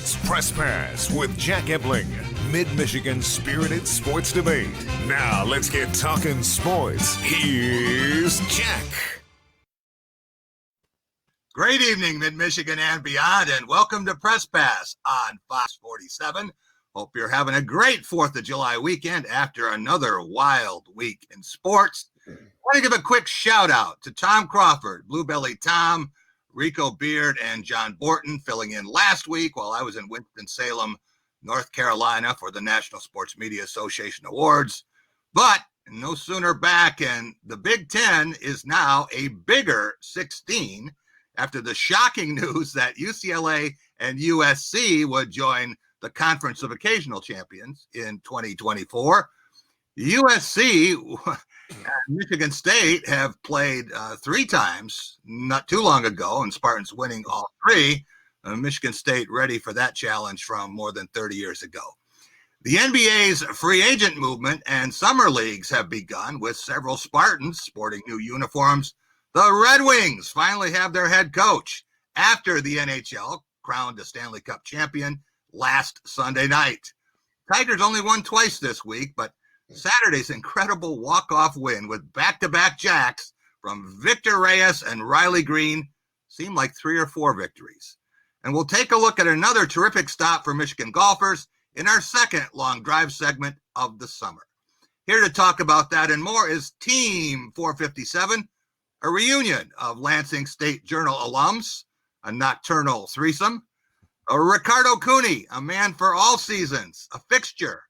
It's Press Pass with Jack Ebling, Mid-Michigan's spirited sports debate. Now let's get talking sports. Here's Jack. Great evening, Mid-Michigan and beyond, and welcome to Press Pass on Fox 47. Hope you're having a great 4th of July weekend after another wild week in sports. I want to give a quick shout out to Tom Crawford, Bluebelly Tom, Rico Beard, and John Borton filling in last week while I was in Winston-Salem, North Carolina for the National Sports Media Association Awards. But no sooner back, and the Big Ten is now a bigger 16 after the shocking news that UCLA and USC would join the Conference of Occasional Champions in 2024. USC and Michigan State have played 3 times not too long ago, and Spartans winning all 3. Michigan State ready for that challenge from more than 30 years ago. The NBA's free agent movement and summer leagues have begun, with several Spartans sporting new uniforms. The Red Wings finally have their head coach after the NHL crowned a Stanley Cup champion last Sunday night. Tigers only won twice this week, but Saturday's incredible walk-off win with back-to-back jacks from Victor Reyes and Riley Green seemed like 3 or 4 victories. And we'll take a look at another terrific stop for Michigan golfers in our second long drive segment of the summer. Here to talk about that and more is Team 457, a reunion of Lansing State Journal alums, a nocturnal threesome, a Ricardo Cooney, a man for all seasons, a fixture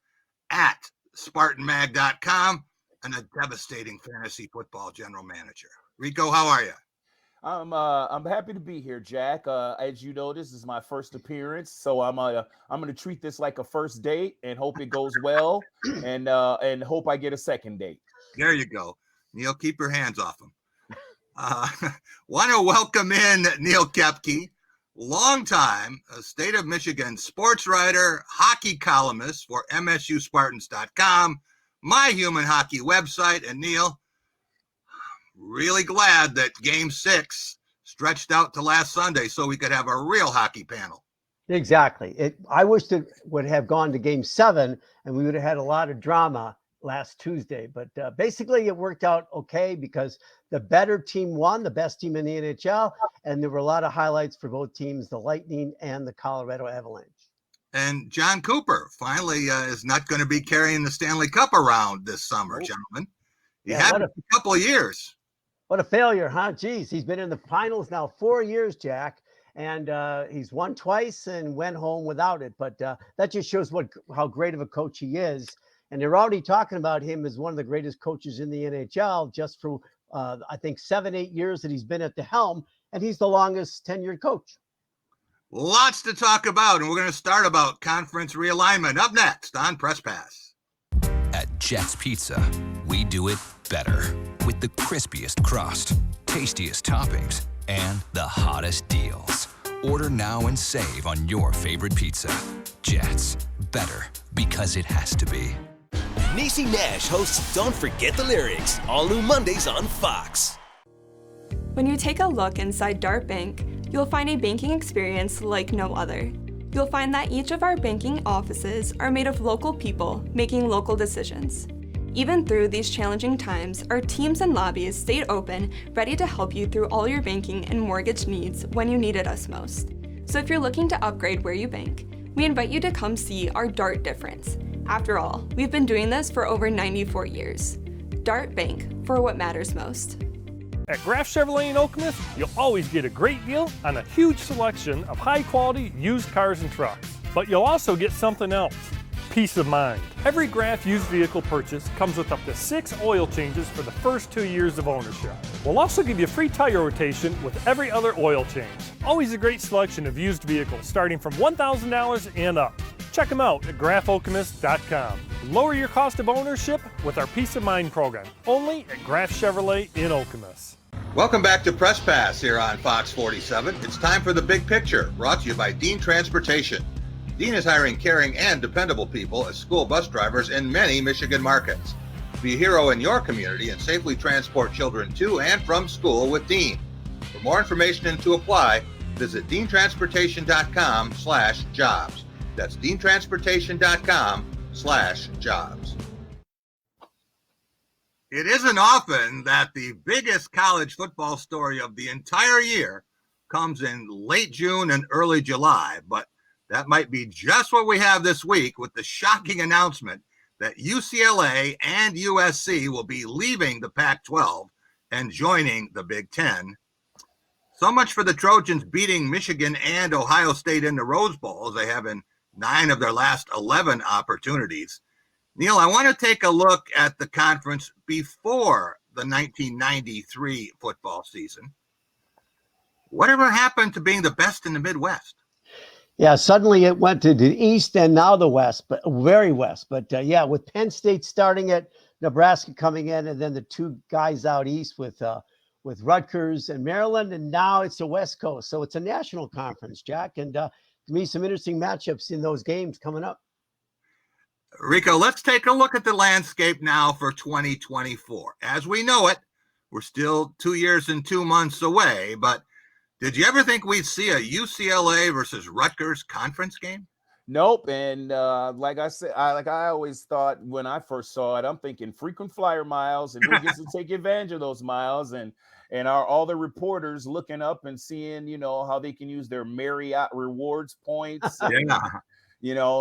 at SpartanMag.com, and a devastating fantasy football general manager. Rico, how are you? I'm happy to be here, Jack. As you know, this is my first appearance, so I'm gonna treat this like a first date and hope it goes well, and hope I get a second date. There you go, Neil. Keep your hands off him. Want to welcome in Neil Koepke, longtime State of Michigan sportswriter, hockey columnist for MSUSpartans.com, my human hockey website. And Neil, really glad that Game 6 stretched out to last Sunday so we could have a real hockey panel. Exactly. I wish it would have gone to Game 7 and we would have had a lot of drama last Tuesday. But basically it worked out okay because the better team won, the best team in the NHL, and there were a lot of highlights for both teams, the Lightning and the Colorado Avalanche. And John Cooper finally is not going to be carrying the Stanley Cup around this summer, gentlemen. He had a couple of years. What a failure, huh? Geez, he's been in the finals now 4 years, Jack, and he's won twice and went home without it. But that just shows how great of a coach he is. And they're already talking about him as one of the greatest coaches in the NHL just for, I think, 7-8 years that he's been at the helm, and he's the longest tenured coach. Lots to talk about, and we're going to start about conference realignment up next on Press Pass. At Jets Pizza, we do it better with the crispiest crust, tastiest toppings, and the hottest deals. Order now and save on your favorite pizza. Jets, better because it has to be. Niecy Nash hosts Don't Forget the Lyrics, all new Mondays on Fox. When you take a look inside Dart Bank, you'll find a banking experience like no other. You'll find that each of our banking offices are made of local people making local decisions. Even through these challenging times, our teams and lobbies stayed open, ready to help you through all your banking and mortgage needs when you needed us most. So if you're looking to upgrade where you bank, we invite you to come see our Dart difference. After all, we've been doing this for over 94 years. Dart Bank, for what matters most. At Graf Chevrolet in Okemos, you'll always get a great deal on a huge selection of high-quality used cars and trucks. But you'll also get something else, peace of mind. Every Graf used vehicle purchase comes with up to 6 oil changes for the first 2 years of ownership. We'll also give you free tire rotation with every other oil change. Always a great selection of used vehicles starting from $1,000 and up. Check them out at grafokemos.com. Lower your cost of ownership with our Peace of Mind program, only at Graf Chevrolet in Okemos. Welcome back to Press Pass here on Fox 47. It's time for The Big Picture, brought to you by Dean Transportation. Dean is hiring caring and dependable people as school bus drivers in many Michigan markets. Be a hero in your community and safely transport children to and from school with Dean. For more information and to apply, visit deantransportation.com/jobs. That's deantransportation.com/jobs. It isn't often that the biggest college football story of the entire year comes in late June and early July, but that might be just what we have this week with the shocking announcement that UCLA and USC will be leaving the Pac-12 and joining the Big Ten. So much for the Trojans beating Michigan and Ohio State in the Rose Bowl, as they have in 9 of their last 11 opportunities. Neil, I want to take a look at the conference before the 1993 football season. Whatever happened to being the best in the Midwest? Yeah, suddenly it went to the East and now the West, but very West. But yeah, with Penn State starting it, Nebraska coming in, and then the 2 guys out East with Rutgers and Maryland, and now it's the West Coast. So it's a national conference, Jack, and to me, some interesting matchups in those games coming up. Rico, let's take a look at the landscape now for 2024. As we know it, we're still 2 years and 2 months away, but did you ever think we'd see a UCLA versus Rutgers conference game? Nope. And like I said, I always thought when I first saw it, I'm thinking frequent flyer miles, and who gets to take advantage of those miles, and are all the reporters looking up and seeing, how they can use their Marriott rewards points. Yeah.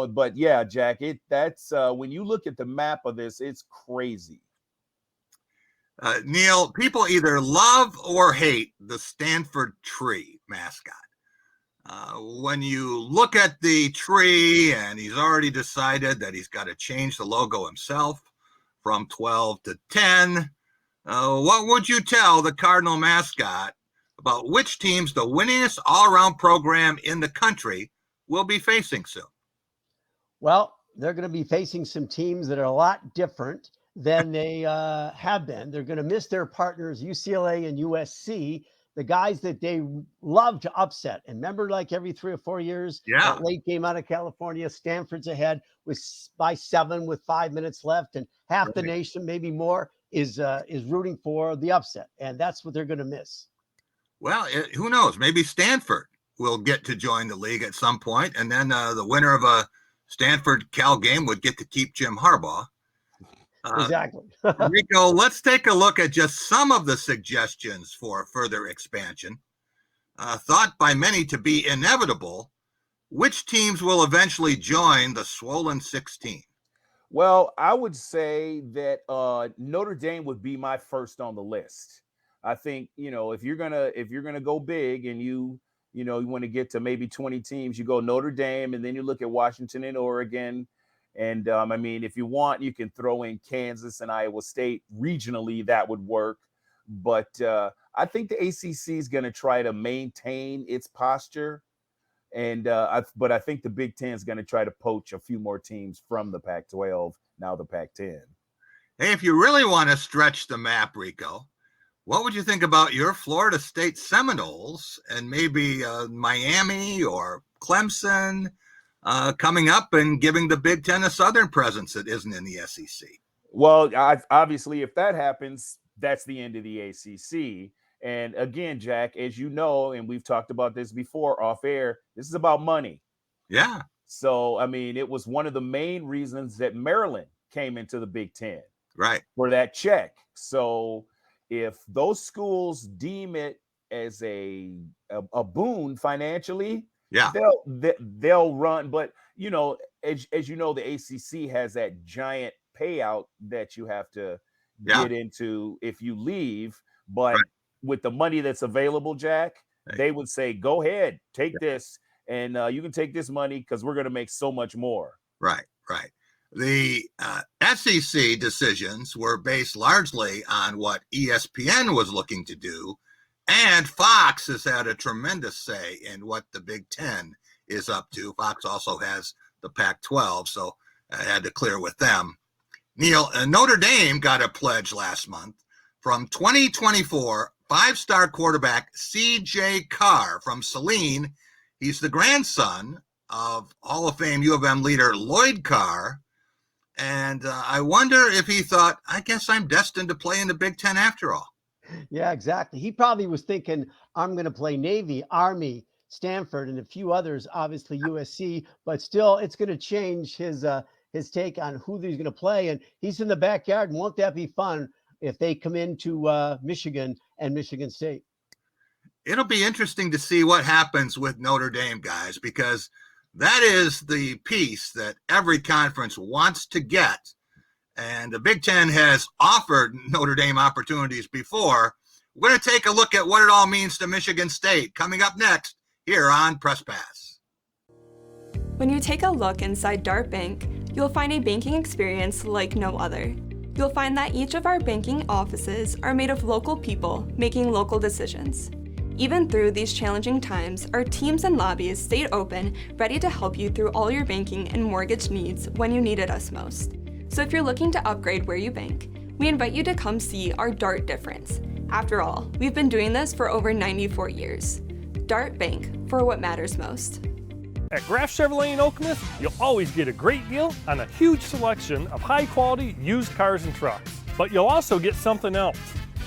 But yeah, Jack, that's when you look at the map of this, it's crazy. Neil, people either love or hate the Stanford tree mascot. When you look at the tree, and he's already decided that he's got to change the logo himself from 12 to 10, what would you tell the Cardinal mascot about which teams the winningest all-around program in the country will be facing soon? Well, they're going to be facing some teams that are a lot different than they have been. They're going to miss their partners, UCLA and USC, the guys that they love to upset. And remember, like every 3 or 4 years, that late game out of California, Stanford's ahead by 7 with 5 minutes left, and half the nation, maybe more, is rooting for the upset. And that's what they're going to miss. Well, who knows? Maybe Stanford will get to join the league at some point, and then the winner of a Stanford-Cal game would get to keep Jim Harbaugh. Exactly. Rico, let's take a look at just some of the suggestions for further expansion. Thought by many to be inevitable, which teams will eventually join the Swollen 16? Well, I would say that Notre Dame would be my first on the list. I think, if you're gonna go big and you want to get to maybe 20 teams, you go Notre Dame, and then you look at Washington and Oregon. And if you want, you can throw in Kansas and Iowa State regionally. That would work. But I think the ACC is going to try to maintain its posture. And but I think the Big Ten is going to try to poach a few more teams from the Pac-12, now the Pac-10. Hey, if you really want to stretch the map, Rico, what would you think about your Florida State Seminoles and maybe Miami or Clemson coming up and giving the Big Ten a Southern presence that isn't in the SEC? Well, obviously, if that happens, that's the end of the ACC. And again, Jack, as you know, and we've talked about this before off air, this is about money. Yeah. So, it was one of the main reasons that Maryland came into the Big Ten. Right. For that check. So if those schools deem it as a boon financially, they'll run. But as you know, the ACC has that giant payout that you have to get into if you leave. But with the money that's available, Jack, they would say, go ahead, take this, and you can take this money because we're going to make so much more. Right. The SEC decisions were based largely on what ESPN was looking to do, and Fox has had a tremendous say in what the Big Ten is up to. Fox also has the Pac-12, so I had to clear with them. Neil, Notre Dame got a pledge last month from 2024 five-star quarterback C.J. Carr from Saline. He's the grandson of Hall of Fame U of M leader Lloyd Carr. And I wonder if he thought, I guess I'm destined to play in the Big Ten after all. Yeah, exactly. He probably was thinking, I'm going to play Navy, Army, Stanford and a few others, obviously USC, but still it's going to change his take on who he's going to play. And he's in the backyard. And won't that be fun if they come into Michigan and Michigan State? It'll be interesting to see what happens with Notre Dame, guys, because that is the piece that every conference wants to get. And the Big Ten has offered Notre Dame opportunities before. We're going to take a look at what it all means to Michigan State coming up next here on Press Pass. When you take a look inside Dart Bank, you'll find a banking experience like no other. You'll find that each of our banking offices are made of local people making local decisions. Even through these challenging times, our teams and lobbies stayed open, ready to help you through all your banking and mortgage needs when you needed us most. So if you're looking to upgrade where you bank, we invite you to come see our Dart difference. After all, we've been doing this for over 94 years. Dart Bank, for what matters most. At Graf Chevrolet in Okemos, you'll always get a great deal on a huge selection of high-quality used cars and trucks. But you'll also get something else.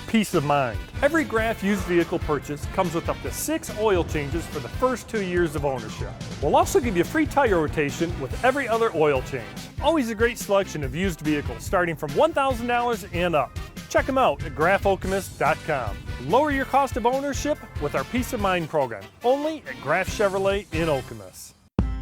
Peace of mind. Every Graf used vehicle purchase comes with up to 6 oil changes for the first 2 years of ownership. We'll also give you free tire rotation with every other oil change. Always a great selection of used vehicles starting from $1,000 and up. Check them out at grafokemos.com. Lower your cost of ownership with our Peace of Mind program, only at Graf Chevrolet in Okemos.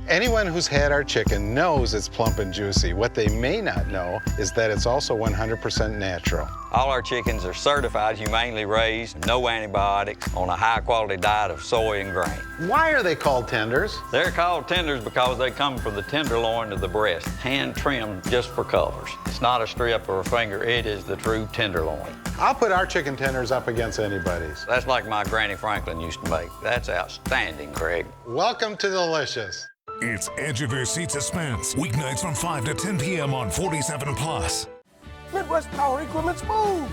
Anyone who's had our chicken knows it's plump and juicy. What they may not know is that it's also 100% natural. All our chickens are certified, humanely raised, no antibiotics, on a high-quality diet of soy and grain. Why are they called tenders? They're called tenders because they come from the tenderloin of the breast, hand-trimmed just for colors. It's not a strip or a finger, it is the true tenderloin. I'll put our chicken tenders up against anybody's. That's like my Granny Franklin used to make. That's outstanding, Craig. Welcome to Delicious. It's Edge of Your Seat Suspense, weeknights from 5 to 10 p.m. on 47 Plus. Midwest Power Equipment's moved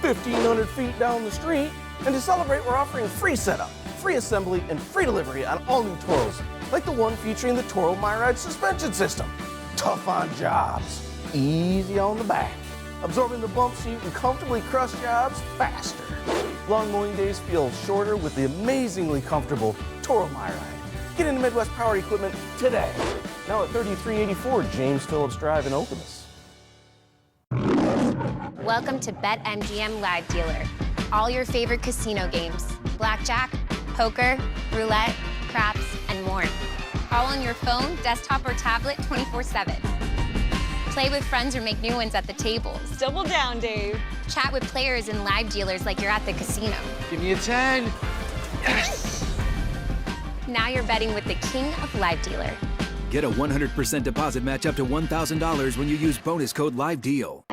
1,500 feet down the street, and to celebrate, we're offering free setup, free assembly, and free delivery on all new Toros, like the one featuring the Toro MyRide suspension system. Tough on jobs, easy on the back, absorbing the bumps so you can comfortably crush jobs faster. Long mowing days feel shorter with the amazingly comfortable Toro MyRide. Get into Midwest Power Equipment today. Now at 3384 James Phillips Drive in Okemos. Welcome to BetMGM Live Dealer. All your favorite casino games, blackjack, poker, roulette, craps, and more. All on your phone, desktop, or tablet 24/7. Play with friends or make new ones at the tables. Double down, Dave. Chat with players and live dealers like you're at the casino. Give me a 10. Yes! Now you're betting with the king of Live Dealer. Get a 100% deposit match up to $1,000 when you use bonus code LiveDeal.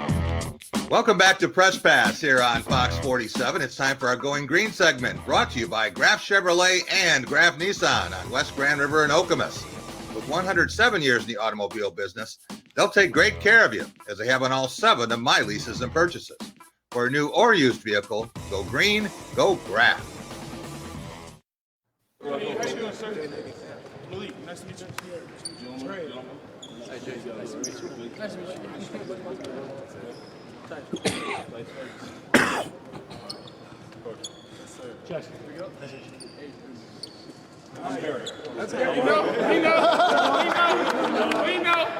Welcome back to Press Pass here on Fox 47. It's time for our Going Green segment, brought to you by Graf Chevrolet and Graf Nissan on West Grand River in Okemos. With 107 years in the automobile business, they'll take great care of you, as they have on all 7 of my leases and purchases. For a new or used vehicle, go green, go Graf. How you doing, sir? Malik, nice to meet you. Trey. Hey, Jay, nice to meet you. Nice to meet you. Josh, here we go. Let's go. We know.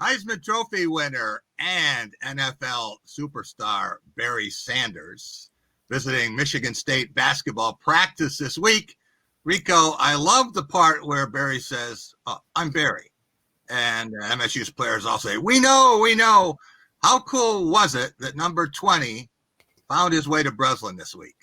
Heisman Trophy winner and NFL superstar Barry Sanders visiting Michigan State basketball practice this week. Rico, I love the part where Barry says, I'm Barry. And MSU's players all say, we know. How cool was it that number 20 found his way to Breslin this week?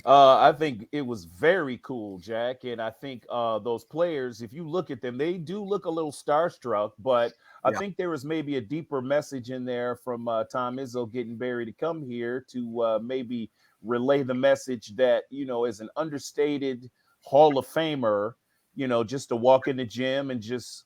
I think it was very cool, Jack. And I think those players, if you look at them, they do look a little starstruck, but I think there was maybe a deeper message in there from Tom Izzo getting Barry to come here to maybe relay the message that, as an understated Hall of Famer, just to walk in the gym and just,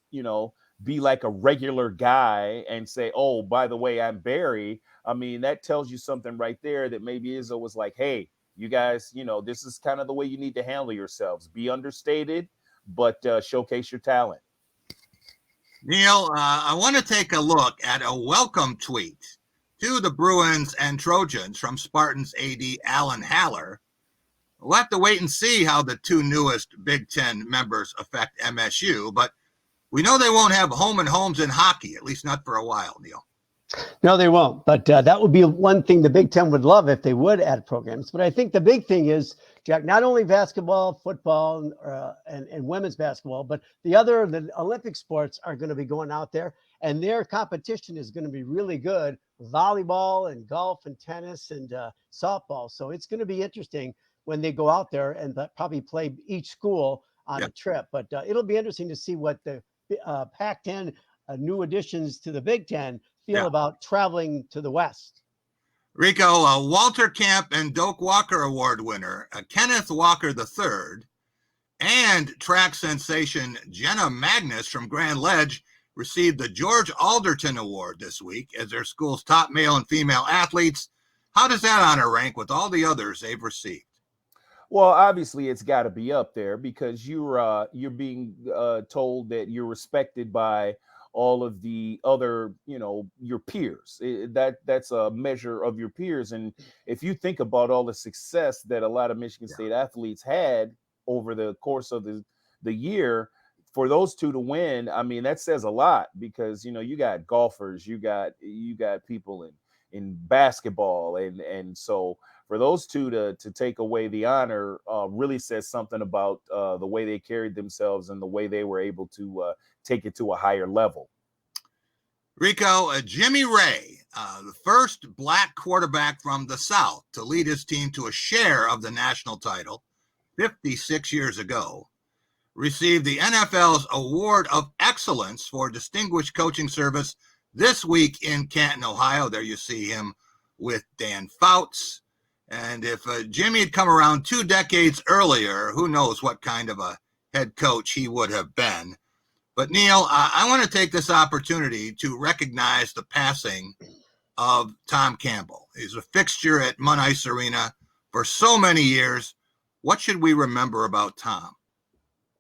be like a regular guy and say, oh, by the way, I'm Barry. I mean, that tells you something right there that maybe Izzo was like, hey, you guys, this is kind of the way you need to handle yourselves. Be understated, but showcase your talent. Neil, I want to take a look at a welcome tweet to the Bruins and Trojans from Spartans AD Alan Haller. We'll have to wait and see how the two newest Big Ten members affect MSU, but we know they won't have home and homes in hockey, at least not for a while, Neil. No, they won't. But that would be one thing the Big Ten would love if they would add programs. But I think the big thing is, Jack, not only basketball, football, and women's basketball, but the Olympic sports are going to be going out there, and their competition is going to be really good. Volleyball and golf and tennis and softball. So it's going to be interesting when they go out there and probably play each school on a trip. But it'll be interesting to see what the Pac-10 new additions to the Big Ten feel about traveling to the West. Rico, Walter Camp and Doak Walker Award winner Kenneth Walker III and track sensation Jenna Magnus from Grand Ledge received the George Alderton Award this week as their school's top male and female athletes. How does that honor rank with all the others they've received? Well, obviously, it's got to be up there because you're being told that you're respected by all of the other, your peers. That's a measure of your peers. And if you think about all the success that a lot of Michigan State athletes had over the course of the year, for those two to win, I mean, that says a lot because, you got golfers, you got people in basketball. And so for those two to take away the honor really says something about the way they carried themselves and the way they were able to take it to a higher level. Rico, Jimmy Ray, the first black quarterback from the South to lead his team to a share of the national title 56 years ago, received the NFL's Award of Excellence for Distinguished Coaching Service this week in Canton, Ohio. There you see him with Dan Fouts. And if Jimmy had come around 2 decades earlier, who knows what kind of a head coach he would have been. But, Neil, I want to take this opportunity to recognize the passing of Tom Campbell. He's a fixture at Munn Ice Arena for so many years. What should we remember about Tom?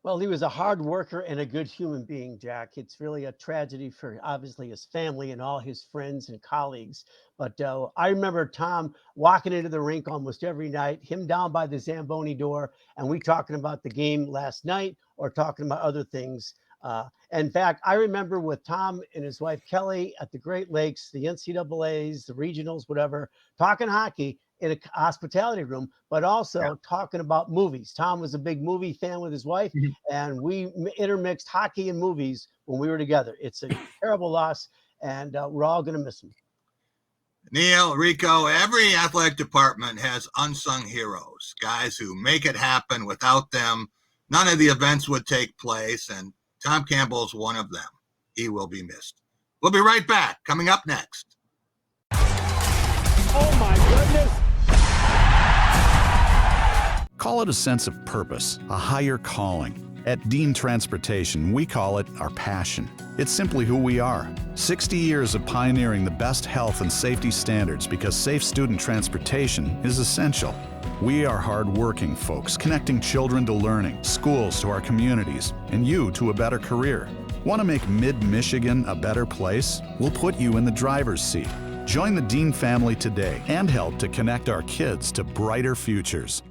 Well, he was a hard worker and a good human being, Jack. It's really a tragedy for, obviously, his family and all his friends and colleagues. But I remember Tom walking into the rink almost every night, him down by the Zamboni door, and we talking about the game last night or talking about other things. In fact, I remember with Tom and his wife, Kelly, at the Great Lakes, the NCAAs, the regionals, whatever, talking hockey in a hospitality room, but also talking about movies. Tom was a big movie fan with his wife, and we intermixed hockey and movies when we were together. It's a terrible loss, and we're all going to miss him. Neil, Rico, every athletic department has unsung heroes, guys who make it happen. Without them, none of the events would take place, and Tom Campbell's one of them. He will be missed. We'll be right back. Coming up next. Oh, my goodness. Call it a sense of purpose, a higher calling. At Dean Transportation, we call it our passion. It's simply who we are. 60 years of pioneering the best health and safety standards because safe student transportation is essential. We are hard-working folks, connecting children to learning, schools to our communities, and you to a better career. Want to make Mid-Michigan a better place? We'll put you in the driver's seat. Join the Dean family today and help to connect our kids to brighter futures.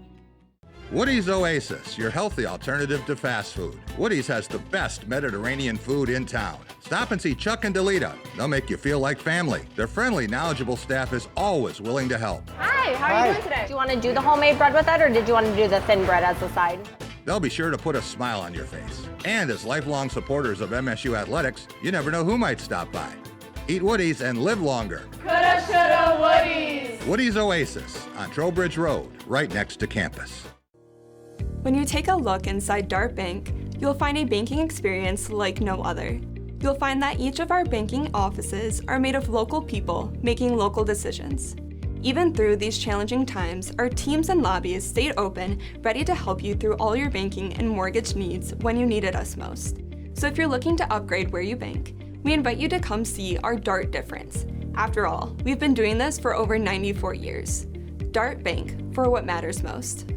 Woody's Oasis, your healthy alternative to fast food. Woody's has the best Mediterranean food in town. Stop and see Chuck and Delita. They'll make you feel like family. Their friendly, knowledgeable staff is always willing to help. Hi, how are you doing today? Do you want to do the homemade bread with it, or did you want to do the thin bread as the side? They'll be sure to put a smile on your face. And as lifelong supporters of MSU athletics, you never know who might stop by. Eat Woody's and live longer. Coulda, shoulda, Woody's. Woody's Oasis on Trowbridge Road, right next to campus. When you take a look inside Dart Bank, you'll find a banking experience like no other. You'll find that each of our banking offices are made of local people making local decisions. Even through these challenging times, our teams and lobbies stayed open, ready to help you through all your banking and mortgage needs when you needed us most. So if you're looking to upgrade where you bank, we invite you to come see our Dart difference. After all, we've been doing this for over 94 years. Dart Bank, for what matters most.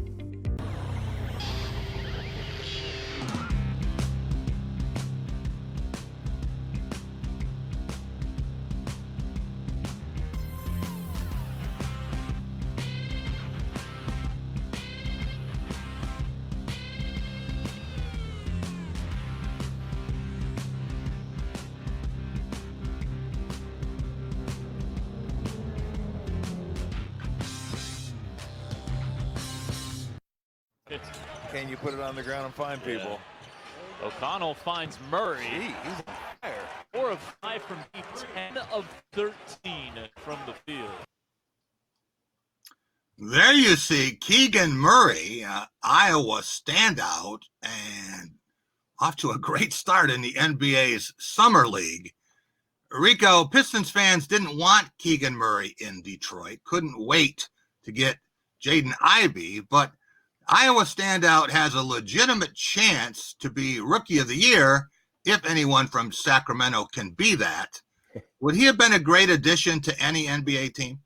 Can you put it on the ground and find people? O'Connell finds Murray. He's on fire. 4 of 5 from deep, 10 of 13 from the field. There you see Keegan Murray, Iowa standout, and off to a great start in the NBA's Summer League. Rico, Pistons fans didn't want Keegan Murray in Detroit, couldn't wait to get Jaden Ivey, but Iowa standout has a legitimate chance to be Rookie of the Year if anyone from Sacramento can be that. Would he have been a great addition to any NBA team?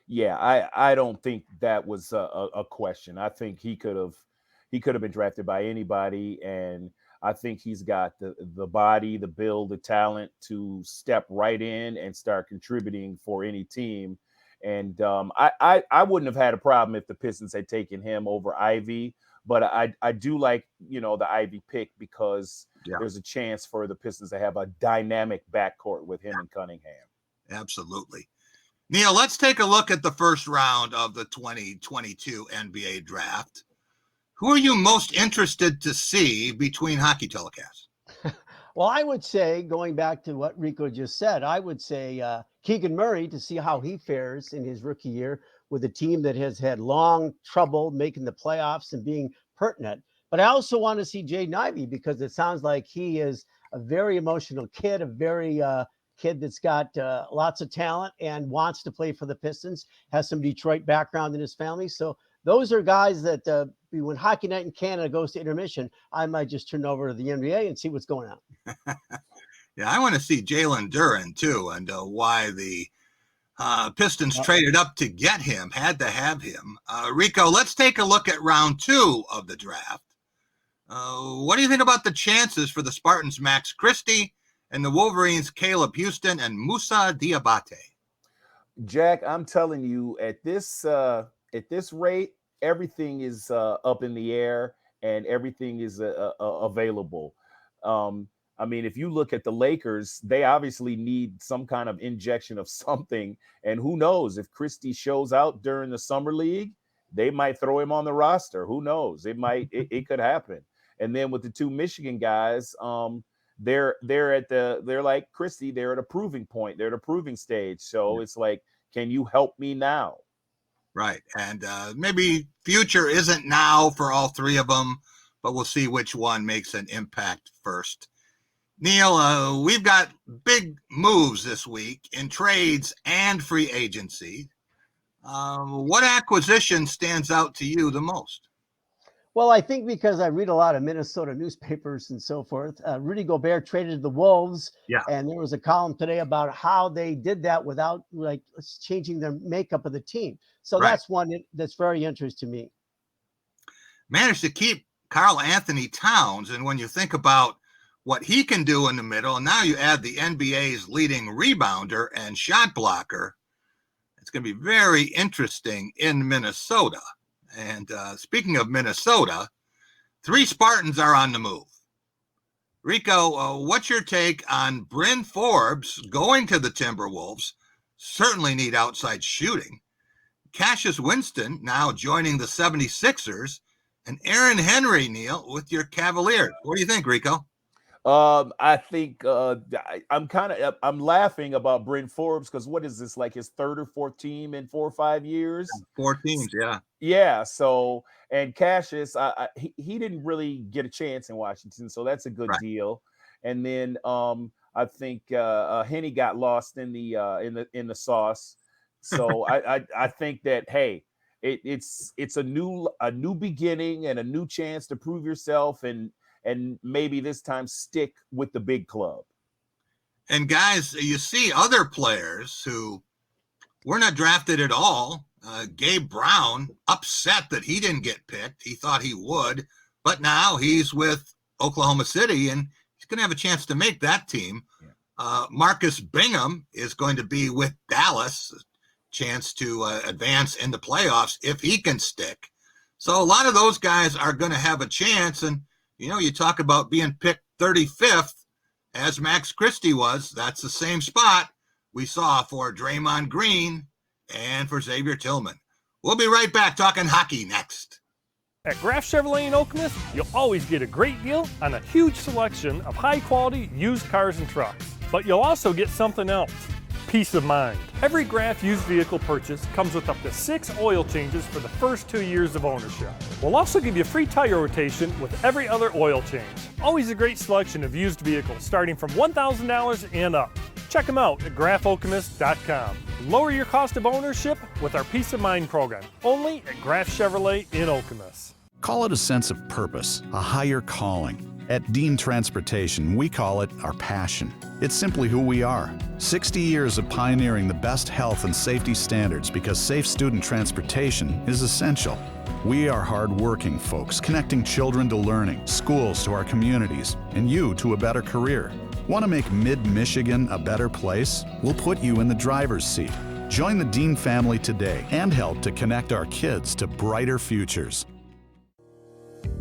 Yeah, I don't think that was a question. I think he could have been drafted by anybody, and I think he's got the body, the build, the talent to step right in and start contributing for any team. And I wouldn't have had a problem if the Pistons had taken him over Ivy, but I do like, the Ivy pick because there's a chance for the Pistons to have a dynamic backcourt with him and Cunningham. Absolutely. Neil, let's take a look at the first round of the 2022 NBA draft. Who are you most interested to see between hockey telecasts? Well, I would say, going back to what Rico just said, I would say Keegan Murray to see how he fares in his rookie year with a team that has had long trouble making the playoffs and being pertinent. But I also want to see Jaden Ivey because it sounds like he is a very emotional kid, a very kid that's got lots of talent and wants to play for the Pistons, has some Detroit background in his family. So those are guys that when Hockey Night in Canada goes to intermission, I might just turn over to the NBA and see what's going on. Yeah, I want to see Jalen Duren too, and why the Pistons traded up to get him, had to have him. Rico, let's take a look at round 2 of the draft. What do you think about the chances for the Spartans' Max Christie and the Wolverines' Caleb Houston and Moussa Diabate? Jack, I'm telling you, at this rate, everything is up in the air and everything is available. I mean, if you look at the Lakers, they obviously need some kind of injection of something. And who knows, if Christie shows out during the summer league, they might throw him on the roster. Who knows? It could happen. And then with the 2 Michigan guys, they're like Christie, they're at a proving point. They're at a proving stage. So it's like, can you help me now? Right. And maybe future isn't now for all 3 of them, but we'll see which one makes an impact first. Neil, we've got big moves this week in trades and free agency. What acquisition stands out to you the most? Well, I think because I read a lot of Minnesota newspapers and so forth, Rudy Gobert traded to the Wolves. Yeah. And there was a column today about how they did that without changing the makeup of the team. So that's one that's very interesting to me. Managed to keep Karl Anthony Towns. And when you think about what he can do in the middle, and now you add the NBA's leading rebounder and shot blocker, it's going to be very interesting in Minnesota. And speaking of Minnesota, 3 Spartans are on the move. Rico, what's your take on Bryn Forbes going to the Timberwolves? Certainly need outside shooting. Cassius Winston now joining the 76ers, and Aaron Henry, Neil, with your Cavaliers. What do you think, Rico? I think I'm laughing about Bryn Forbes because what is this, like his 3rd or 4th team in 4 or 5 years? 4 teams, yeah. Yeah. So, and Cassius, he didn't really get a chance in Washington, so that's a good deal. And then I think Henny got lost in the sauce. So I think that it's a new beginning and a new chance to prove yourself and maybe this time stick with the big club. And guys, you see other players who were not drafted at all. Gabe Brown, upset that he didn't get picked. He thought he would, but now he's with Oklahoma City and he's going to have a chance to make that team. Marcus Bingham is going to be with Dallas, a chance to advance in the playoffs if he can stick. So a lot of those guys are going to have a chance. And you talk about being picked 35th, as Max Christie was. That's the same spot we saw for Draymond Green and for Xavier Tillman. We'll be right back talking hockey next. At Graff Chevrolet in Okemos, you'll always get a great deal on a huge selection of high-quality used cars and trucks. But you'll also get something else, peace of mind. Every Graff used vehicle purchase comes with up to 6 oil changes for the first 2 years of ownership. We'll also give you free tire rotation with every other oil change. Always a great selection of used vehicles starting from $1,000 and up. Check them out at graffokemos.com. Lower your cost of ownership with our Peace of Mind program, only at Graff Chevrolet in Okemos. Call it a sense of purpose, a higher calling. At Dean Transportation, we call it our passion. It's simply who we are. 60 years of pioneering the best health and safety standards because safe student transportation is essential. We are hard-working folks, connecting children to learning, schools to our communities, and you to a better career. Want to make Mid-Michigan a better place? We'll put you in the driver's seat. Join the Dean family today and help to connect our kids to brighter futures.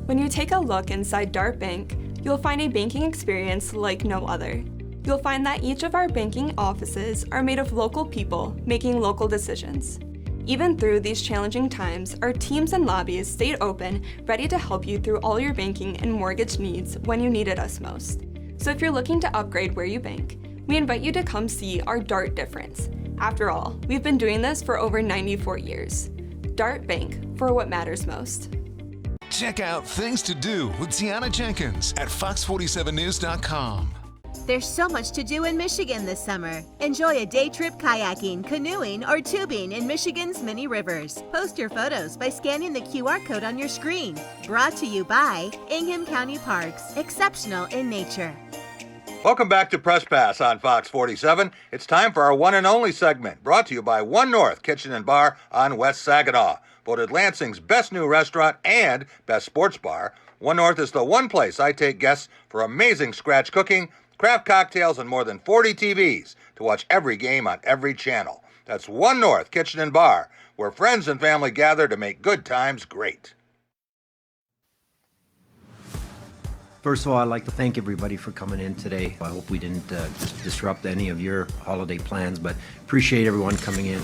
When you take a look inside Dart Bank, you'll find a banking experience like no other. You'll find that each of our banking offices are made of local people making local decisions. Even through these challenging times, our teams and lobbies stayed open, ready to help you through all your banking and mortgage needs when you needed us most. So if you're looking to upgrade where you bank, we invite you to come see our Dart difference. After all, we've been doing this for over 94 years. Dart Bank, for what matters most. Check out Things to Do with Tiana Jenkins at fox47news.com. There's so much to do in Michigan this summer. Enjoy a day trip kayaking, canoeing, or tubing in Michigan's many rivers. Post your photos by scanning the QR code on your screen. Brought to you by Ingham County Parks, exceptional in nature. Welcome back to Press Pass on Fox 47. It's time for our one and only segment, brought to you by One North Kitchen and Bar on West Saginaw. Voted Lansing's best new restaurant and best sports bar, One North is the one place I take guests for amazing scratch cooking, craft cocktails, and more than 40 TVs to watch every game on every channel. That's One North Kitchen and Bar, where friends and family gather to make good times great. First of all, I'd like to thank everybody for coming in today. I hope we didn't disrupt any of your holiday plans, but appreciate everyone coming in.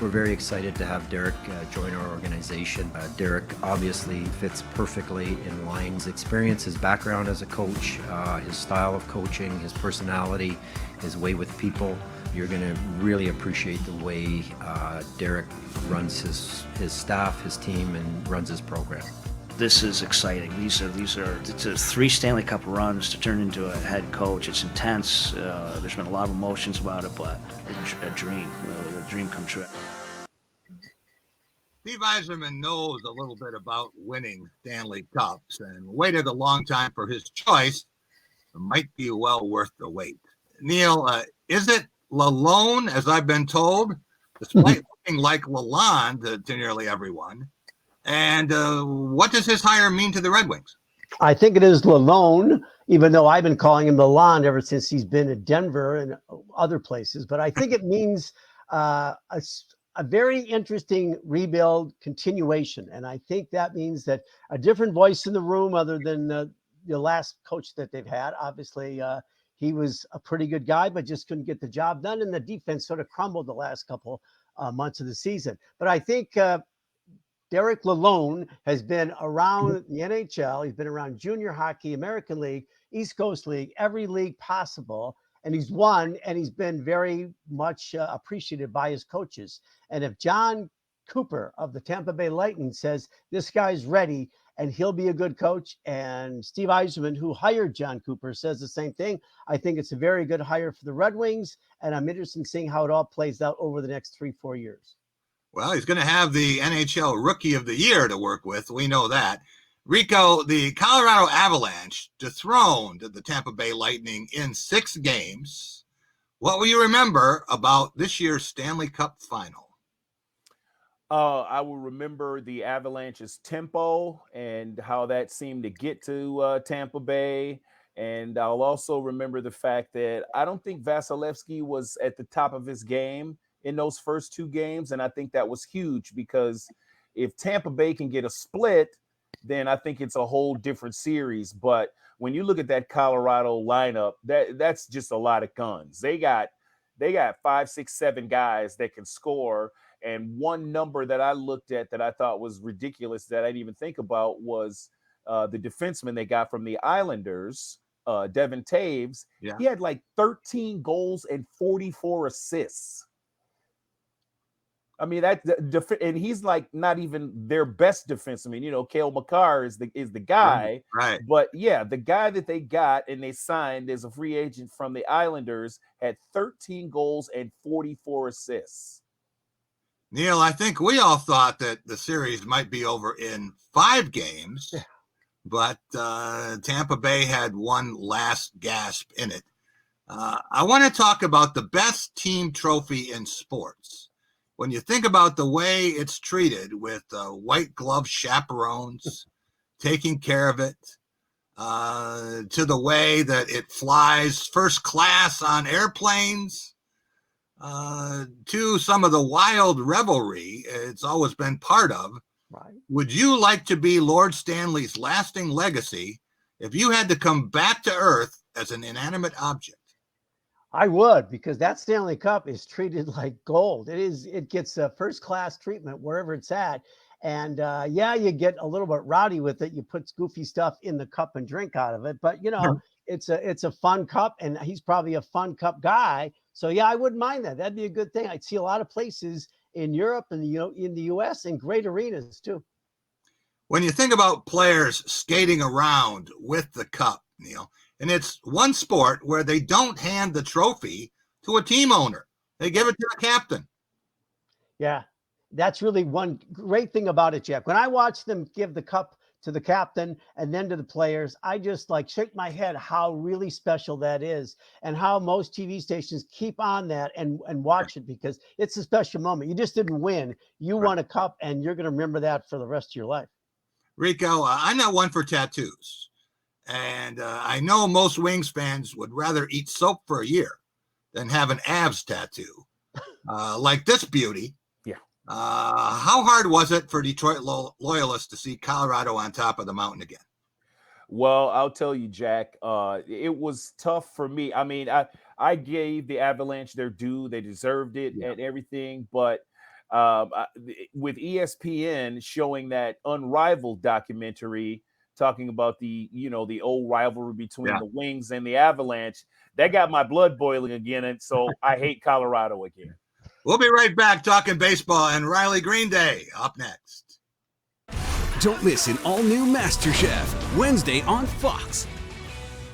We're very excited to have Derek join our organization. Derek obviously fits perfectly in line. His experience, his background as a coach, his style of coaching, his personality, his way with people. You're going to really appreciate the way Derek runs his staff, his team, and runs his program. This is exciting. These are it's 3 Stanley Cup runs to turn into a head coach. It's intense. There's been a lot of emotions about it, but a dream come true. Steve Yzerman knows a little bit about winning Stanley Cups and waited a long time for his choice. It might be well worth the wait. Neil, is it Lalonde, as I've been told, despite looking like Lalonde to nearly everyone? And what does his hire mean to the Red Wings? I think it is Lalonde, even though I've been calling him Lalonde ever since he's been at Denver and other places. But I think it means a very interesting rebuild continuation. And I think that means that a different voice in the room other than the last coach that they've had. Obviously, he was a pretty good guy, but just couldn't get the job done. And the defense sort of crumbled the last couple months of the season. But I think Derek Lalonde has been around the NHL. He's been around junior hockey, American League, East Coast League, every league possible. And he's won, and he's been very much appreciated by his coaches. And if John Cooper of the Tampa Bay Lightning says this guy's ready and he'll be a good coach, and Steve Yzerman, who hired John Cooper, says the same thing, I think it's a very good hire for the Red Wings, and I'm interested in seeing how it all plays out over the next 3-4 years. Well, he's going to have the NHL Rookie of the Year to work with. We know that. Rico, the Colorado Avalanche dethroned the Tampa Bay Lightning in 6 games. What will you remember about this year's Stanley Cup final? I will remember the Avalanche's tempo and how that seemed to get to Tampa Bay. And I'll also remember the fact that I don't think Vasilevsky was at the top of his game in those first 2 games. And I think that was huge because if Tampa Bay can get a split, then I think it's a whole different series. But when you look at that Colorado lineup, that's just a lot of guns. They got 5, 6, 7 guys that can score. And one number that I looked at that I thought was ridiculous that I didn't even think about was the defenseman they got from the Islanders, Devin Taves. Yeah. He had like 13 goals and 44 assists. I mean, and he's like not even their best defenseman. You know, Cale Makar is the guy. Right. But yeah, the guy that they got and they signed as a free agent from the Islanders had 13 goals and 44 assists. Neil, I think we all thought that the series might be over in 5 games, but Tampa Bay had one last gasp in it. I want to talk about the best team trophy in sports. When you think about the way it's treated with white glove chaperones taking care of it, to the way that it flies first class on airplanes, to some of the wild revelry it's always been part of. Right. Would you like to be Lord Stanley's lasting legacy if you had to come back to Earth as an inanimate object? I would, because that Stanley Cup is treated like gold. It gets a first class treatment wherever it's at. And yeah, you get a little bit rowdy with it. You put goofy stuff in the cup and drink out of it. But, you know, it's a fun cup, and he's probably a fun cup guy. So, yeah, I wouldn't mind that. That'd be a good thing. I'd see a lot of places in Europe and, you know, in the U.S. and great arenas, too. When you think about players skating around with the cup, Neil, and it's one sport where they don't hand the trophy to a team owner. They give it to the captain. Yeah, that's really one great thing about it, Jack. When I watch them give the cup to the captain and then to the players, I just like shake my head how really special that is, and how most TV stations keep on that and watch it, because it's a special moment. You just didn't win. You won a cup, and you're going to remember that for the rest of your life. Rico, I'm not one for tattoos. And I know most Wings fans would rather eat soap for a year than have an abs tattoo like this beauty. Yeah. How hard was it for Detroit loyalists to see Colorado on top of the mountain again? Well, I'll tell you, Jack, it was tough for me. I mean, I gave the Avalanche their due. They deserved it and everything. But with ESPN showing that Unrivaled documentary talking about the old rivalry between the Wings and the Avalanche, that got my blood boiling again. And so I hate Colorado again. We'll be right back talking baseball, and Riley Green Day up next. Don't miss an all-new MasterChef, Wednesday on Fox.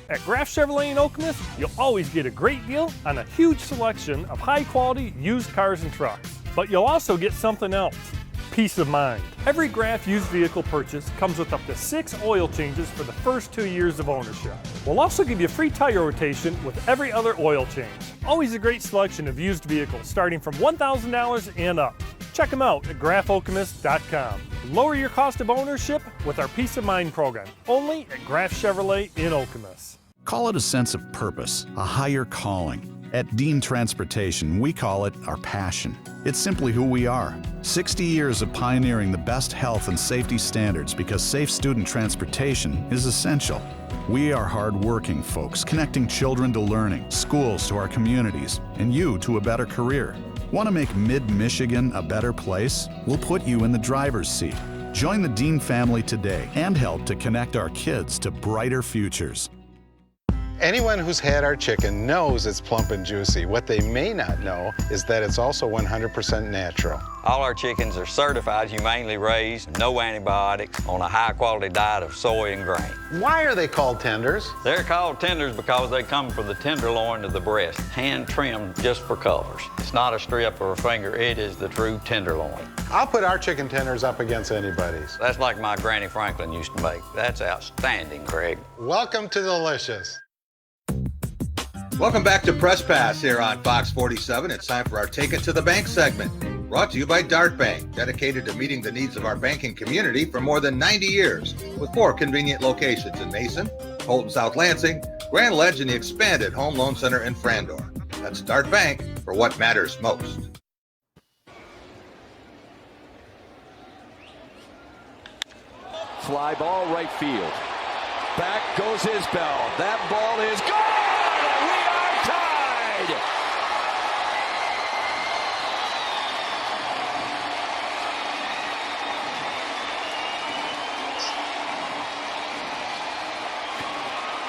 At Graf Chevrolet in Okemos, you'll always get a great deal on a huge selection of high-quality used cars and trucks. But you'll also get something else. Peace of mind. Every Graf used vehicle purchase comes with up to 6 oil changes for the first 2 years of ownership. We'll also give you a free tire rotation with every other oil change. Always a great selection of used vehicles starting from $1,000 and up. Check them out at grafokemos.com. Lower your cost of ownership with our Peace of Mind program, only at Graf Chevrolet in Okemos. Call it a sense of purpose, a higher calling. At Dean Transportation, we call it our passion. It's simply who we are. 60 years of pioneering the best health and safety standards, because safe student transportation is essential. We are hard-working folks, connecting children to learning, schools to our communities, and you to a better career. Want to make Mid-Michigan a better place? We'll put you in the driver's seat. Join the Dean family today and help to connect our kids to brighter futures. Anyone who's had our chicken knows it's plump and juicy. What they may not know is that it's also 100% natural. All our chickens are certified, humanely raised, no antibiotics, on a high-quality diet of soy and grain. Why are they called tenders? They're called tenders because they come from the tenderloin of the breast, hand-trimmed just for colors. It's not a strip or a finger, it is the true tenderloin. I'll put our chicken tenders up against anybody's. That's like my Granny Franklin used to make. That's outstanding, Craig. Welcome to Delicious. Welcome back to Press Pass here on Fox 47. It's time for our Take It to the Bank segment, brought to you by Dart Bank, dedicated to meeting the needs of our banking community for more than 90 years, with 4 convenient locations in Mason, Holton South Lansing, Grand Ledge, and the expanded Home Loan Center in Frandor. That's Dart Bank for what matters most. Fly ball right field. Back goes Isbell. That ball is gone!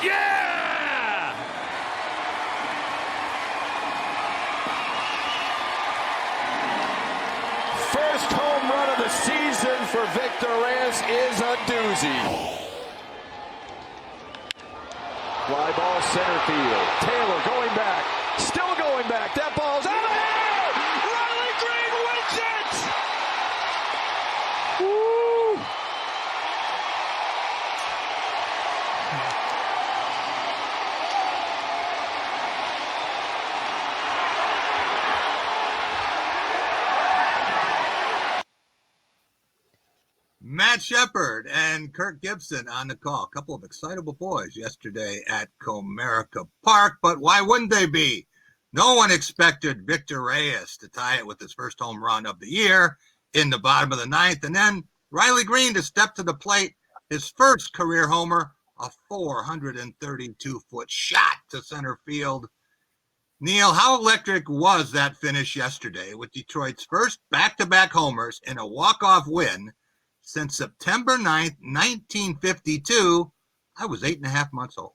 Yeah! First home run of the season for Victor Reyes is a doozy. Fly ball center field. Taylor going back. Still going back. That ball's out of here! Riley Green wins it! Woo! Matt Shepard and Kirk Gibson on the call. A couple of excitable boys yesterday at Comerica Park, but why wouldn't they be? No one expected Victor Reyes to tie it with his first home run of the year in the bottom of the ninth, and then Riley Green to step to the plate, his first career homer, a 432-foot shot to center field. Neil, how electric was that finish yesterday with Detroit's first back-to-back homers in a walk-off win since September 9th, 1952? I was 8.5 months old.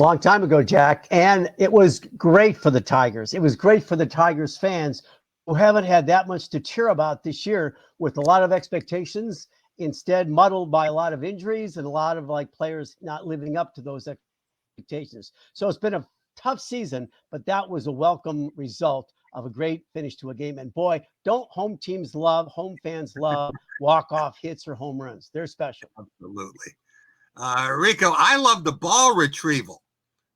Long time ago, Jack. And it was great for the Tigers. It was great for the Tigers fans who haven't had that much to cheer about this year, with a lot of expectations instead muddled by a lot of injuries and a lot of players not living up to those expectations. So it's been a tough season, but that was a welcome result of a great finish to a game. And boy, don't home fans love walk-off hits or home runs. They're special. Absolutely. Rico, I love the ball retrieval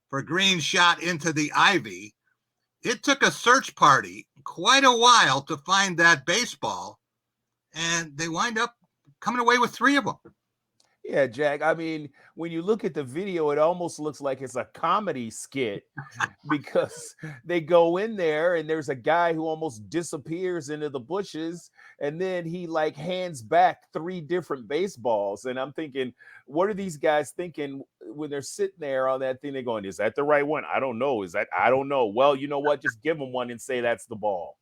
for Green's shot into the ivy. It took a search party quite a while to find that baseball, and they wind up coming away with 3 of them. Yeah, Jack. I mean, when you look at the video, it almost looks like it's a comedy skit because they go in there and there's a guy who almost disappears into the bushes, and then he hands back 3 different baseballs. And I'm thinking, what are these guys thinking when they're sitting there on that thing? They're going, is that the right one? I don't know. I don't know. Well, you know what? Just give them one and say that's the ball.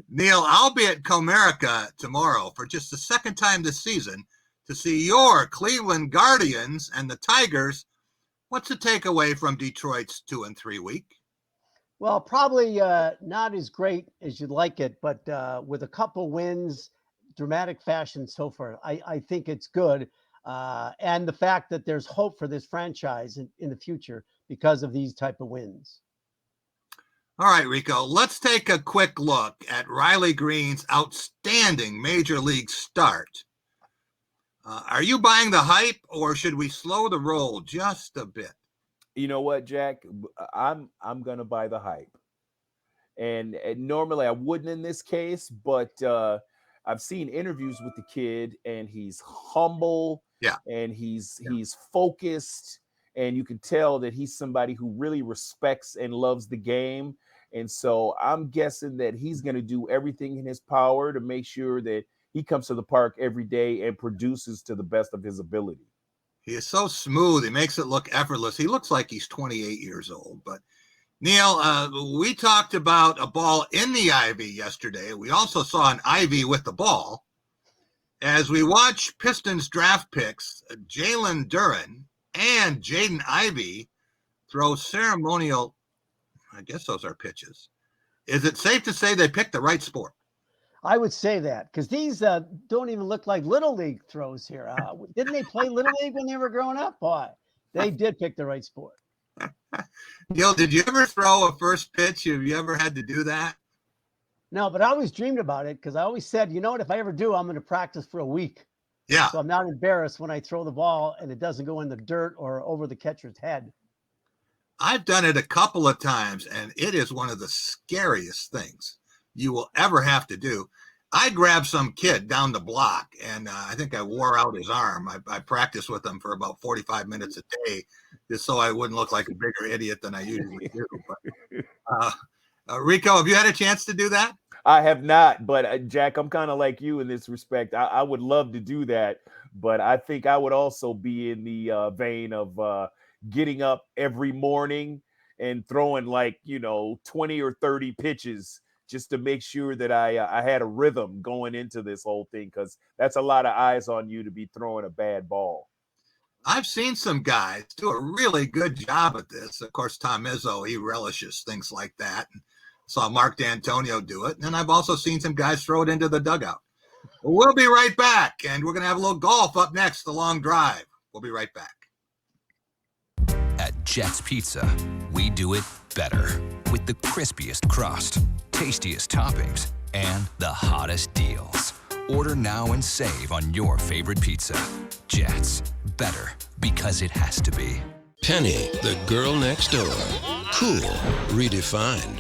Neil, I'll be at Comerica tomorrow for just the second time this season to see your Cleveland Guardians and the Tigers. What's the takeaway from Detroit's 2-3 week? Well, probably not as great as you'd like it, but with a couple wins, dramatic fashion so far, I think it's good. And the fact that there's hope for this franchise in the future because of these type of wins. All right, Rico, let's take a quick look at Riley Green's outstanding major league start. Are you buying the hype, or should we slow the roll just a bit? You know what, Jack? I'm gonna buy the hype, and normally I wouldn't in this case, but I've seen interviews with the kid, and he's humble, and he's focused, and you can tell that he's somebody who really respects and loves the game, and so I'm guessing that he's gonna do everything in his power to make sure that he comes to the park every day and produces to the best of his ability. He is so smooth. He makes it look effortless. He looks like he's 28 years old. But, Neil, we talked about a ball in the ivy yesterday. We also saw an ivy with the ball. As we watch Pistons draft picks, Jalen Duren and Jaden Ivey throw ceremonial, I guess those are pitches. Is it safe to say they picked the right sport? I would say that because these don't even look like Little League throws here. Didn't they play Little League when they were growing up? Boy, they did pick the right sport. Neil, did you ever throw a first pitch? Have you ever had to do that? No, but I always dreamed about it because I always said, you know what, if I ever do, I'm going to practice for a week. Yeah. So I'm not embarrassed when I throw the ball and it doesn't go in the dirt or over the catcher's head. I've done it a couple of times, and it is one of the scariest things you will ever have to do. I grabbed some kid down the block, and I think I wore out his arm. I practiced with him for about 45 minutes a day just so I wouldn't look like a bigger idiot than I usually do. But, Rico, have you had a chance to do that? I have not, but Jack, I'm kind of like you in this respect. I would love to do that, but I think I would also be in the vein of getting up every morning and throwing 20 or 30 pitches just to make sure that I had a rhythm going into this whole thing, because that's a lot of eyes on you to be throwing a bad ball. I've seen some guys do a really good job at this. Of course, Tom Izzo, he relishes things like that. Saw Mark D'Antonio do it. And I've also seen some guys throw it into the dugout. We'll be right back. And we're going to have a little golf up next, the long drive. We'll be right back. At Jets Pizza, we do it better. With the crispiest crust, tastiest toppings, and the hottest deals. Order now and save on your favorite pizza. Jets, better because it has to be. Penny, the girl next door. Cool, redefined.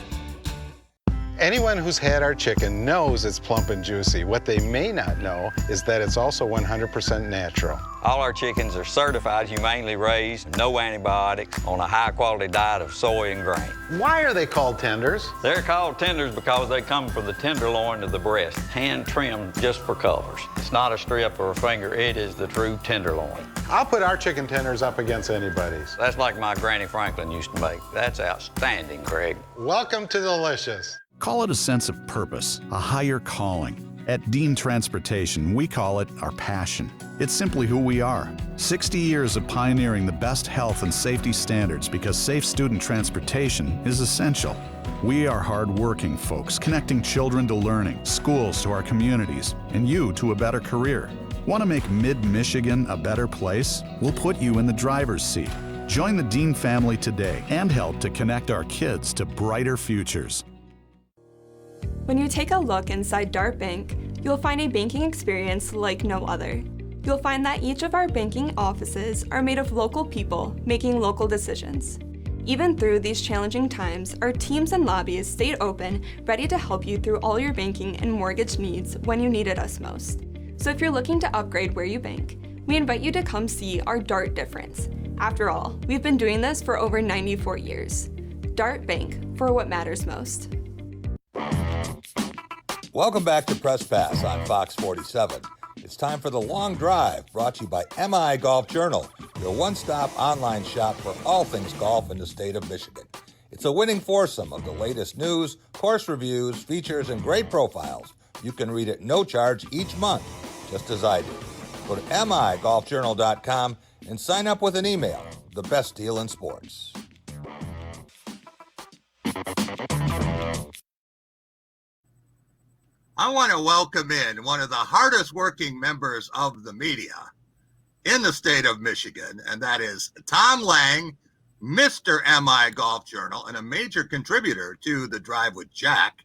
Anyone who's had our chicken knows it's plump and juicy. What they may not know is that it's also 100% natural. All our chickens are certified, humanely raised, no antibiotics, on a high-quality diet of soy and grain. Why are they called tenders? They're called tenders because they come from the tenderloin of the breast, hand-trimmed just for colors. It's not a strip or a finger, it is the true tenderloin. I'll put our chicken tenders up against anybody's. That's like my Granny Franklin used to make. That's outstanding, Greg. Welcome to Delicious. Call it a sense of purpose, a higher calling. At Dean Transportation, we call it our passion. It's simply who we are. 60 years of pioneering the best health and safety standards because safe student transportation is essential. We are hard-working folks, connecting children to learning, schools to our communities, and you to a better career. Want to make Mid-Michigan a better place? We'll put you in the driver's seat. Join the Dean family today and help to connect our kids to brighter futures. When you take a look inside Dart Bank, you'll find a banking experience like no other. You'll find that each of our banking offices are made of local people making local decisions. Even through these challenging times, our teams and lobbies stayed open, ready to help you through all your banking and mortgage needs when you needed us most. So if you're looking to upgrade where you bank, we invite you to come see our Dart difference. After all, we've been doing this for over 94 years. Dart Bank, for what matters most. Welcome back to Press Pass on Fox 47. It's time for The Long Drive, brought to you by MI Golf Journal, your one-stop online shop for all things golf in the state of Michigan. It's a winning foursome of the latest news, course reviews, features, and great profiles. You can read at no charge each month, just as I do. Go to migolfjournal.com and sign up with an email. The best deal in sports. I want to welcome in one of the hardest working members of the media in the state of Michigan, and that is Tom Lang, Mr. MI Golf Journal, and a major contributor to The Drive with Jack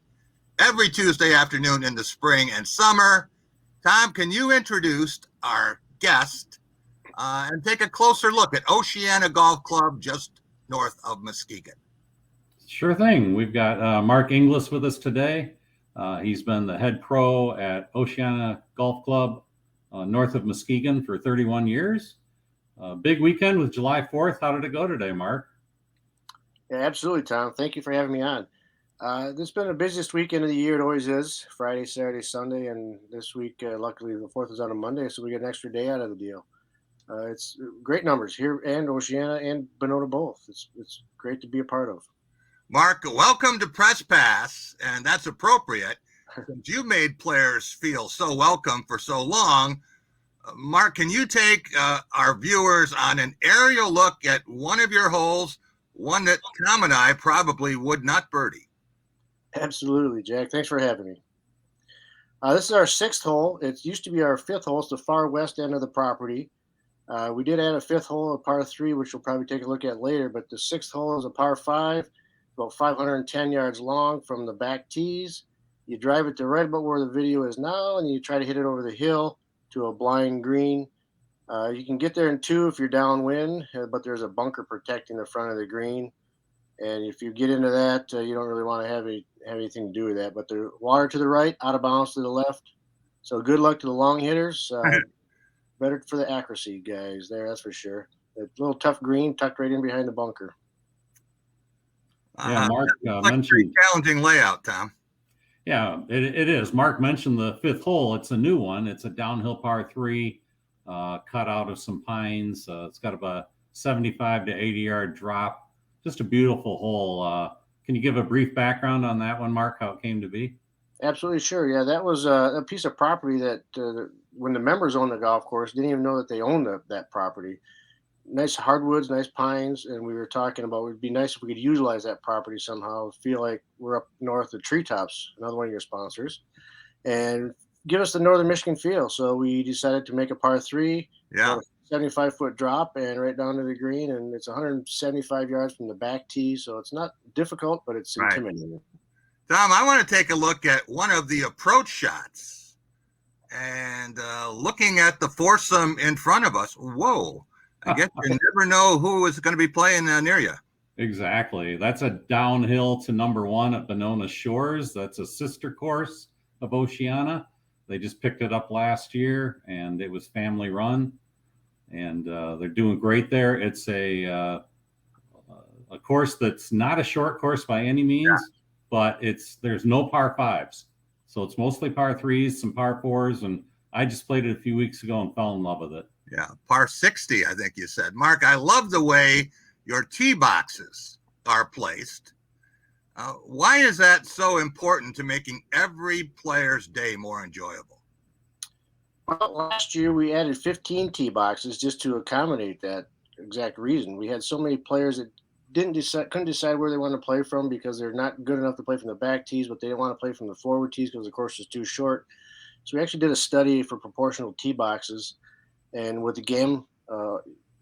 every Tuesday afternoon in the spring and summer. Tom, can you introduce our guest and take a closer look at Oceana Golf Club just north of Muskegon? Sure thing. We've got Mark Inglis with us today. He's been the head pro at Oceana Golf Club north of Muskegon for 31 years. Big weekend with July 4th. How did it go today, Mark? Yeah, absolutely, Tom. Thank you for having me on. This has been the busiest weekend of the year. It always is. Friday, Saturday, Sunday, and this week, luckily, the 4th is on a Monday, so we get an extra day out of the deal. It's great numbers here, and Oceana and Bonota both. It's great to be a part of. Mark, welcome to Press Pass, and that's appropriate since you made players feel so welcome for so long. Mark, can you take our viewers on an aerial look at one of your holes, one that Tom and I probably would not birdie? Absolutely, Jack. Thanks for having me. This is our 6th hole. It used to be our 5th hole. It's the far west end of the property. We did add a 5th hole, a par 3, which we'll probably take a look at later, but the 6th hole is a par 5. About 510 yards long from the back tees. You drive it to right about where the video is now, and you try to hit it over the hill to a blind green. You can get there in 2 if you're downwind, but there's a bunker protecting the front of the green. And if you get into that, you don't really want to have anything to do with that. But the water to the right, out of bounds to the left. So good luck to the long hitters. Better for the accuracy guys there, that's for sure. A little tough green tucked right in behind the bunker. Yeah, Mark mentioned pretty challenging layout, Tom. Yeah, it is. Mark mentioned the 5th hole. It's a new one. It's a downhill par 3, cut out of some pines. It's got about a 75 to 80 yard drop. Just a beautiful hole. Can you give a brief background on that one, Mark? How it came to be? Absolutely, sure. Yeah, that was a piece of property that when the members owned the golf course, didn't even know that they owned that property. nice hardwoods, nice pines, and we were talking about it would be nice if we could utilize that property somehow. Feel like we're up north of Treetops, another one of your sponsors, and give us the Northern Michigan feel. So we decided to make a par 3, Yeah. 75-foot drop, and right down to the green, and it's 175 yards from the back tee. So it's not difficult, but it's Right. intimidating. Tom, I want to take a look at one of the approach shots, and looking at the foursome in front of us. Whoa. I guess you never know who is going to be playing near you. Exactly. That's a downhill to number 1 at Benona Shores. That's a sister course of Oceana. They just picked it up last year, and it was family run, and they're doing great there. It's a course that's not a short course by any means, but there's no par 5s. So it's mostly par 3s, some par 4s, and I just played it a few weeks ago and fell in love with it. Yeah, par 60, I think you said. Mark, I love the way your tee boxes are placed. Why is that so important to making every player's day more enjoyable? Well, last year we added 15 tee boxes just to accommodate that exact reason. We had so many players that couldn't decide where they wanted to play from because they're not good enough to play from the back tees, but they didn't want to play from the forward tees because the course is too short. So we actually did a study for proportional tee boxes. And with the game,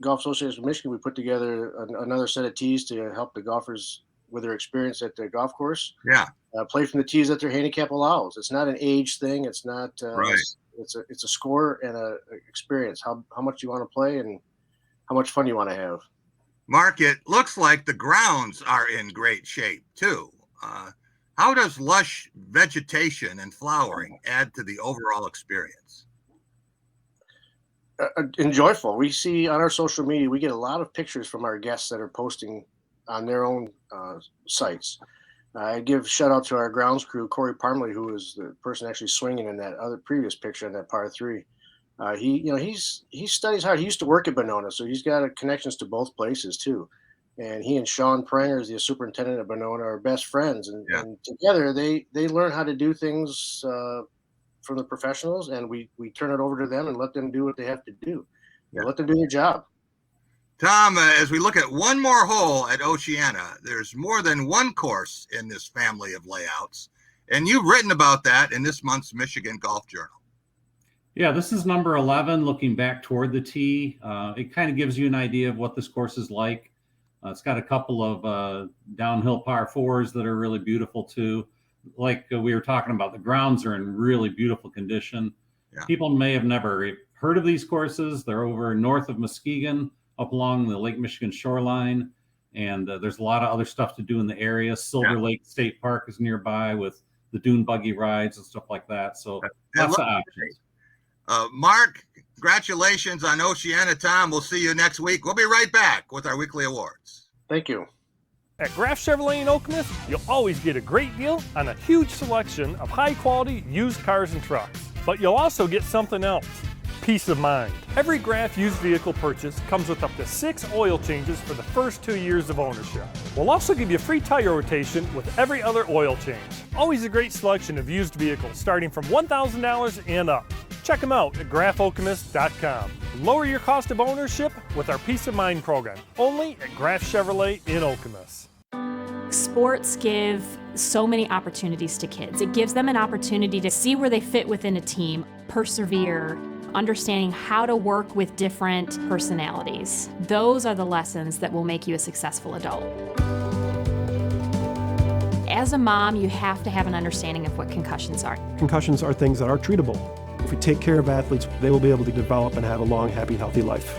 Golf Association of Michigan, we put together another set of tees to help the golfers with their experience at the golf course. Yeah. Play from the tees that their handicap allows. It's not an age thing. It's not. Right. It's a score and a experience. How much you want to play and how much fun you want to have. Mark, it looks like the grounds are in great shape too. How does lush vegetation and flowering add to the overall experience? Enjoyable. We see on our social media, we get a lot of pictures from our guests that are posting on their own sites. I give shout out to our grounds crew, Corey Parmley, who was the person actually swinging in that other previous picture on that par 3. He studies hard. He used to work at Benona, so he's got connections to both places too. And he and Sean Pranger, the superintendent of Benona, are best friends, and together they learn how to do things from the professionals, and we turn it over to them and let them do what they have to do. Let them do their job. Tom, as we look at one more hole at Oceana, there's more than one course in this family of layouts, and you've written about that in this month's Michigan Golf Journal. Yeah, this is number 11, looking back toward the tee. It kind of gives you an idea of what this course is like. It's got a couple of downhill par 4s that are really beautiful too. Like we were talking about, the grounds are in really beautiful condition. Yeah. People may have never heard of these courses. They're over north of Muskegon, up along the Lake Michigan shoreline. And there's a lot of other stuff to do in the area. Silver Lake State Park is nearby with the dune buggy rides and stuff like that. So lots of options. Mark, congratulations on Oceana. Tom, we'll see you next week. We'll be right back with our weekly awards. Thank you. At Graf Chevrolet in Okemos, you'll always get a great deal on a huge selection of high-quality used cars and trucks. But you'll also get something else: peace of mind. Every Graf used vehicle purchase comes with up to 6 oil changes for the first 2 years of ownership. We'll also give you free tire rotation with every other oil change. Always a great selection of used vehicles starting from $1,000 and up. Check them out at grafokemos.com. Lower your cost of ownership with our Peace of Mind program, only at Graf Chevrolet in Okemos. Sports give so many opportunities to kids. It gives them an opportunity to see where they fit within a team, persevere, understanding how to work with different personalities. Those are the lessons that will make you a successful adult. As a mom, you have to have an understanding of what concussions are. Concussions are things that are treatable. If we take care of athletes, they will be able to develop and have a long, happy, healthy life.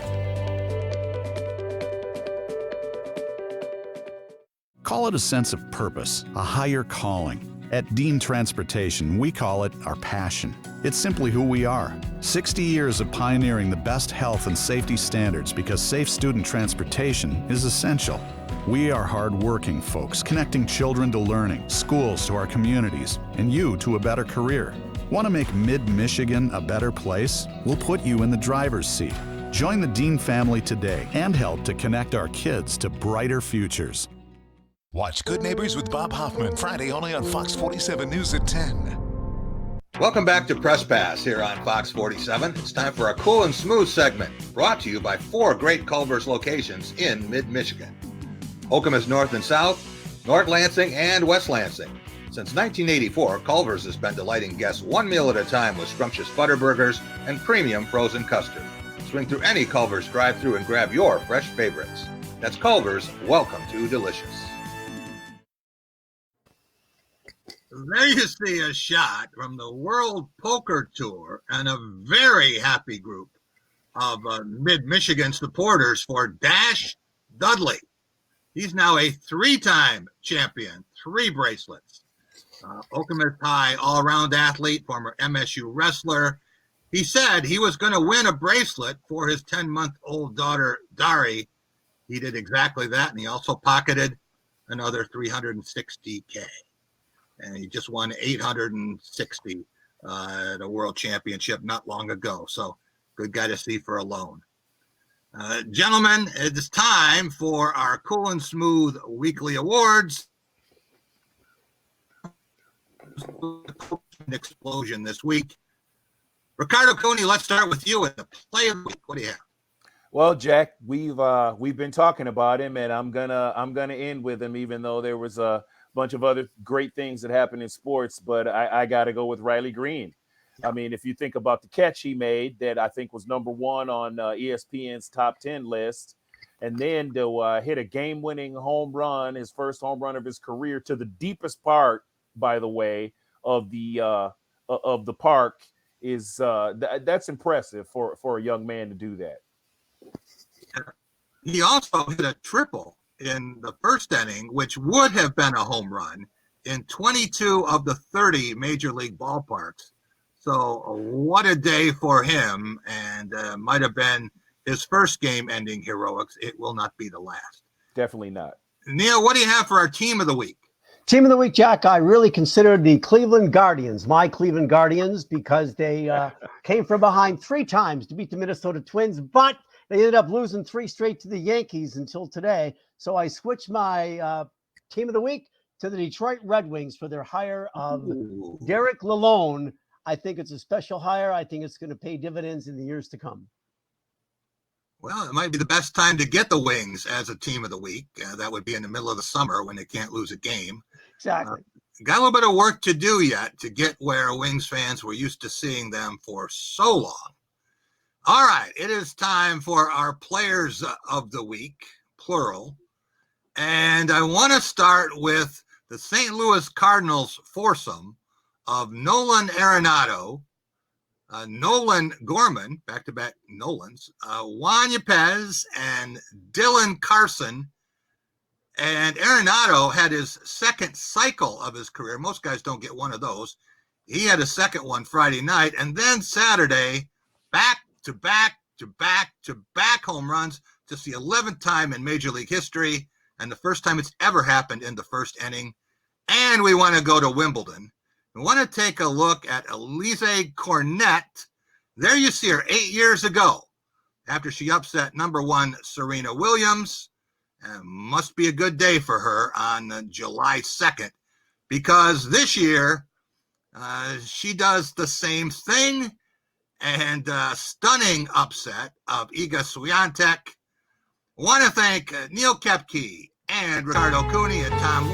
Call it a sense of purpose, a higher calling. At Dean Transportation, we call it our passion. It's simply who we are. 60 years of pioneering the best health and safety standards because safe student transportation is essential. We are hard-working folks, connecting children to learning, schools to our communities, and you to a better career. Want to make Mid-Michigan a better place? We'll put you in the driver's seat. Join the Dean family today and help to connect our kids to brighter futures. Watch Good Neighbors with Bob Hoffman Friday only on Fox 47 News at 10. Welcome back to Press Pass here on Fox 47. It's time for our Cool and Smooth segment, brought to you by 4 great Culver's locations in mid-Michigan. Okemos North and South, North Lansing, and West Lansing. Since 1984, Culver's has been delighting guests one meal at a time with scrumptious butter burgers and premium frozen custard. Swing through any Culver's drive-thru and grab your fresh favorites. That's Culver's. Welcome to delicious. There you see a shot from the World Poker Tour and a very happy group of mid-Michigan supporters for Dash Dudley. He's now a 3-time champion, 3 bracelets. Okemos High all-around athlete, former MSU wrestler. He said he was going to win a bracelet for his 10-month-old daughter, Dari. He did exactly that, and he also pocketed another $360K. And he just won 860 at a world championship not long ago. So good guy to see for a loan. Gentlemen, it's time for our Cool and Smooth weekly awards. Explosion this week. Ricardo Cooney, let's start with you at the play of the week. What do you have? Well, Jack, we've been talking about him, and I'm gonna end with him, even though there was a bunch of other great things that happened in sports, but I got to go with Riley Green. I mean, if you think about the catch he made that I think was #1 on ESPN's top 10 list, and then to hit a game-winning home run, his first home run of his career to the deepest part, by the way, of the park is that's impressive for a young man to do that. He also hit a triple in the first inning, which would have been a home run in 22 of the 30 major league ballparks. So what a day for him, and might have been his first game-ending heroics. It will not be the last. Definitely not. Neil, what do you have for our team of the week? Team of the week, Jack, I really considered the Cleveland Guardians, my Cleveland Guardians, because they came from behind 3 times to beat the Minnesota Twins, but they ended up losing 3 straight to the Yankees until today. So I switched my team of the week to the Detroit Red Wings for their hire of Derek Lalonde. I think it's a special hire. I think it's going to pay dividends in the years to come. Well, it might be the best time to get the Wings as a team of the week. That would be in the middle of the summer when they can't lose a game. Exactly. Got a little bit of work to do yet to get where Wings fans were used to seeing them for so long. All right, it is time for our players of the week, plural. And I want to start with the St. Louis Cardinals foursome of Nolan Arenado, Nolan Gorman, back-to-back Nolans, Juan Yepez, and Dylan Carson. And Arenado had his second cycle of his career. Most guys don't get one of those. He had a second one Friday night, and then Saturday, back-to-back home runs. Just the 11th time in Major League history, and the first time it's ever happened in the first inning. And we want to go to Wimbledon. We want to take a look at Elise Cornette. There you see her 8 years ago after she upset #1 Serena Williams. Must be a good day for her on July 2nd, because this year she does the same thing, and stunning upset of Iga Swiatek. Want to thank Neil Koepke and Ricardo Cooney and Tom